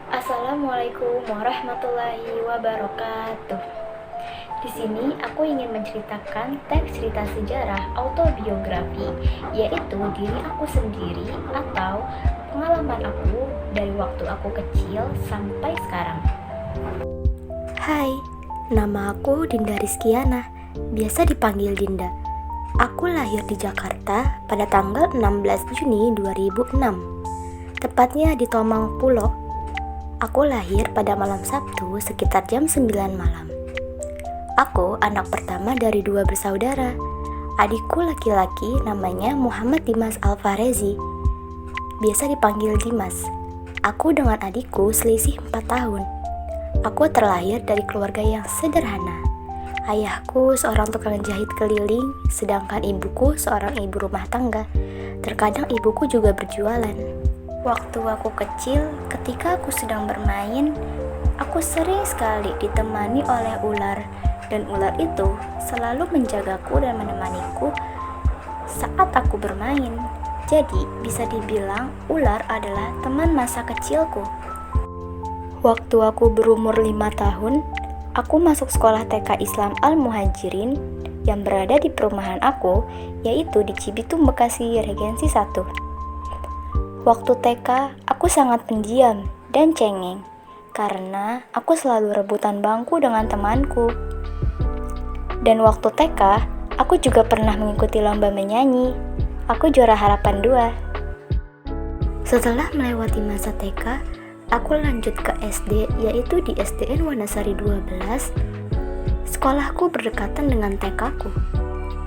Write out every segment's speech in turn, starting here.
Assalamualaikum warahmatullahi wabarakatuh. Di sini aku ingin menceritakan teks cerita sejarah autobiografi, yaitu diri aku sendiri atau pengalaman aku dari waktu aku kecil sampai sekarang. Hai, nama aku Dinda Rizkiana, biasa dipanggil Dinda. Aku lahir di Jakarta pada tanggal 16 Juni 2006, tepatnya di Tomang Pulo. Aku lahir pada malam Sabtu sekitar jam 9 malam. Aku anak pertama dari 2 bersaudara. Adikku laki-laki namanya Muhammad Dimas Alfarezi, biasa dipanggil Dimas. Aku dengan adikku selisih 4 tahun. Aku terlahir dari keluarga yang sederhana. Ayahku seorang tukang jahit keliling, sedangkan ibuku seorang ibu rumah tangga. Terkadang ibuku juga berjualan. Waktu aku kecil, ketika aku sedang bermain, aku sering sekali ditemani oleh ular, dan ular itu selalu menjagaku dan menemaniku saat aku bermain. Jadi, bisa dibilang ular adalah teman masa kecilku. Waktu aku berumur 5 tahun, aku masuk sekolah TK Islam Al-Muhajirin yang berada di perumahan aku, yaitu di Cibitung, Bekasi, Regensi 1. Waktu TK, aku sangat pendiam dan cengeng karena aku selalu rebutan bangku dengan temanku. Dan waktu TK, aku juga pernah mengikuti lomba menyanyi. Aku juara harapan 2. Setelah melewati masa TK, aku lanjut ke SD, yaitu di SDN Wanasari 12. Sekolahku berdekatan dengan TK-ku.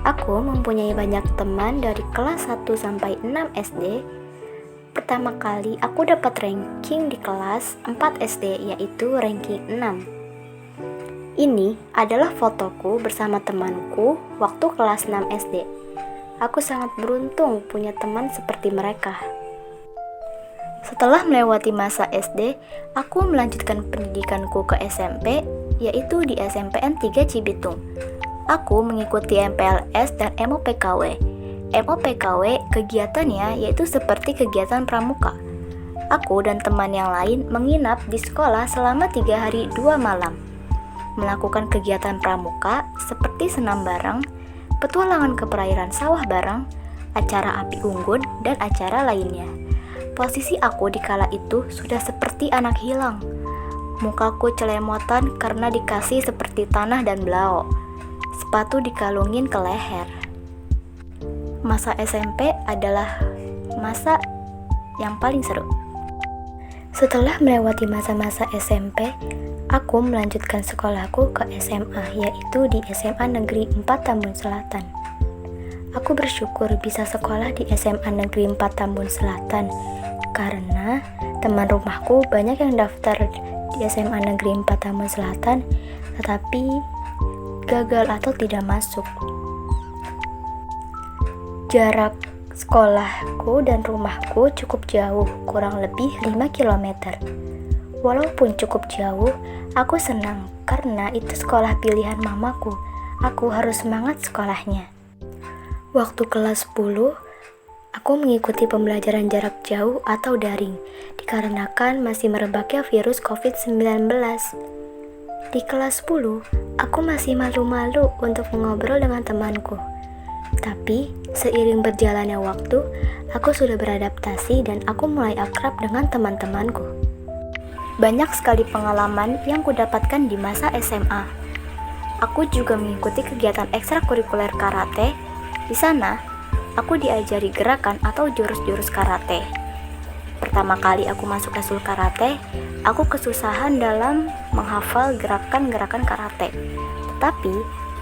Aku mempunyai banyak teman dari kelas 1 sampai 6 SD. Pertama kali aku dapat ranking di kelas 4 SD, yaitu ranking 6. Ini adalah fotoku bersama temanku waktu kelas 6 SD. Aku sangat beruntung punya teman seperti mereka. Setelah melewati masa SD, aku melanjutkan pendidikanku ke SMP, yaitu di SMPN 3 Cibitung. Aku mengikuti MPLS dan MOPKW. MOPKW kegiatannya yaitu seperti kegiatan pramuka. Aku dan teman yang lain menginap di sekolah selama 3 hari 2 malam, melakukan kegiatan pramuka seperti senam bareng, petualangan ke perairan sawah bareng, acara api unggun, dan acara lainnya. Posisi aku di kala itu sudah seperti anak hilang. Mukaku celemotan karena dikasih seperti tanah dan blau. Sepatu dikalungin ke leher. Masa SMP adalah masa yang paling seru. Setelah melewati masa-masa SMP, aku melanjutkan sekolahku ke SMA, yaitu di SMA Negeri 4 Tambun Selatan. Aku bersyukur bisa sekolah di SMA Negeri 4 Tambun Selatan karena teman rumahku banyak yang daftar di SMA Negeri 4 Tambun Selatan tetapi gagal atau tidak masuk. Jarak sekolahku dan rumahku cukup jauh, kurang lebih 5 km. Walaupun cukup jauh, aku senang karena itu sekolah pilihan mamaku. Aku harus semangat sekolahnya. Waktu kelas 10, aku mengikuti pembelajaran jarak jauh atau daring, dikarenakan masih merebaknya virus COVID-19. Di kelas 10, aku masih malu-malu untuk mengobrol dengan temanku. Tapi, seiring berjalannya waktu, aku sudah beradaptasi dan aku mulai akrab dengan teman-temanku. Banyak sekali pengalaman yang kudapatkan di masa SMA. Aku juga mengikuti kegiatan ekstrakurikuler karate. Di sana, aku diajari gerakan atau jurus-jurus karate. Pertama kali aku masuk eskul karate, aku kesusahan dalam menghafal gerakan-gerakan karate. Tetapi,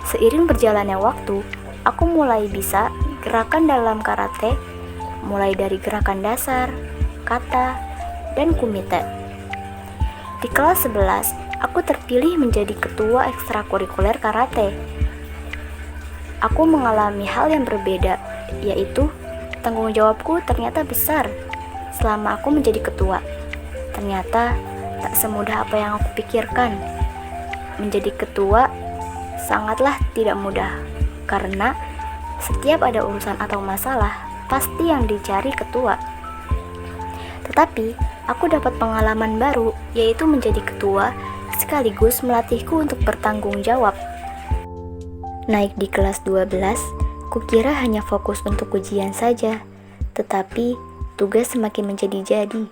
seiring berjalannya waktu, aku mulai bisa gerakan dalam karate, mulai dari gerakan dasar, kata, dan kumite. Di kelas 11, aku terpilih menjadi ketua ekstrakurikuler karate. Aku mengalami hal yang berbeda, yaitu tanggung jawabku ternyata besar selama aku menjadi ketua. Ternyata tak semudah apa yang aku pikirkan. Menjadi ketua sangatlah tidak mudah. Karena setiap ada urusan atau masalah, pasti yang dicari ketua. Tetapi aku dapat pengalaman baru, yaitu menjadi ketua, sekaligus melatihku untuk bertanggung jawab. Naik di kelas 12, kukira hanya fokus untuk ujian saja, tetapi tugas semakin menjadi-jadi.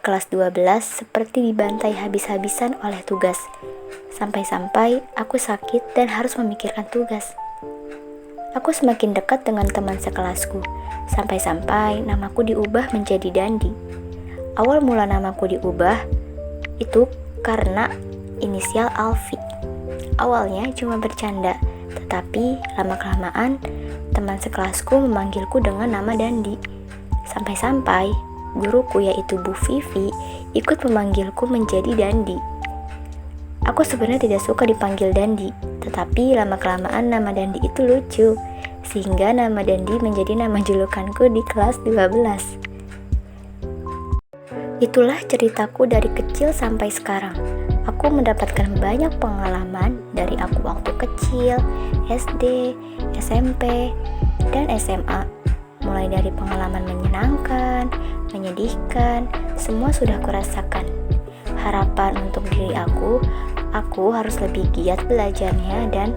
Kelas 12 seperti dibantai habis-habisan oleh tugas, sampai-sampai aku sakit dan harus memikirkan tugas. Aku semakin dekat dengan teman sekelasku, sampai-sampai namaku diubah menjadi Dandi. Awal mula namaku diubah itu karena inisial Alfi. Awalnya cuma bercanda, tetapi lama-kelamaan teman sekelasku memanggilku dengan nama Dandi. Sampai-sampai guruku yaitu Bu Vivi ikut memanggilku menjadi Dandi. Aku sebenarnya tidak suka dipanggil Dandi, tetapi lama-kelamaan nama Dandi itu lucu, sehingga nama Dandi menjadi nama julukanku di kelas 12. Itulah ceritaku dari kecil sampai sekarang. Aku mendapatkan banyak pengalaman dari aku waktu kecil, SD, SMP, dan SMA. Mulai dari pengalaman menyenangkan, menyedihkan, semua sudah kurasakan. Harapan untuk diri aku harus lebih giat belajarnya dan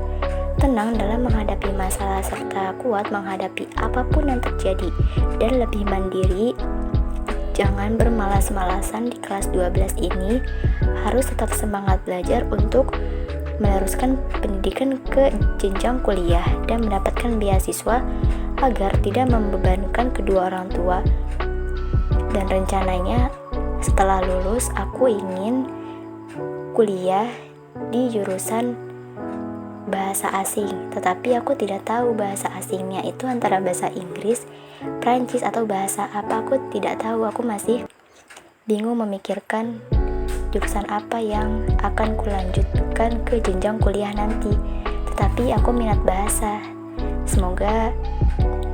tenang dalam menghadapi masalah serta kuat menghadapi apapun yang terjadi dan lebih mandiri. Jangan bermalas-malasan di kelas 12 ini, harus tetap semangat belajar untuk meneruskan pendidikan ke jenjang kuliah dan mendapatkan beasiswa agar tidak membebankan kedua orang tua. Dan rencananya setelah lulus aku ingin kuliah di jurusan bahasa asing, tetapi aku tidak tahu bahasa asingnya itu antara bahasa Inggris, Prancis atau bahasa apa, aku tidak tahu. Aku masih bingung memikirkan jurusan apa yang akan kulanjutkan ke jenjang kuliah nanti. Tetapi aku minat bahasa. Semoga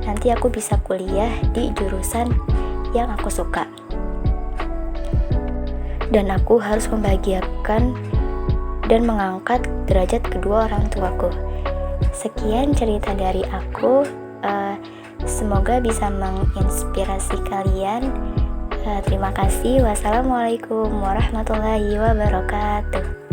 nanti aku bisa kuliah di jurusan yang aku suka. Dan aku harus membahagiakan dan mengangkat derajat kedua orang tuaku. Sekian cerita dari aku. Semoga bisa menginspirasi kalian. Terima kasih. Wassalamualaikum warahmatullahi wabarakatuh.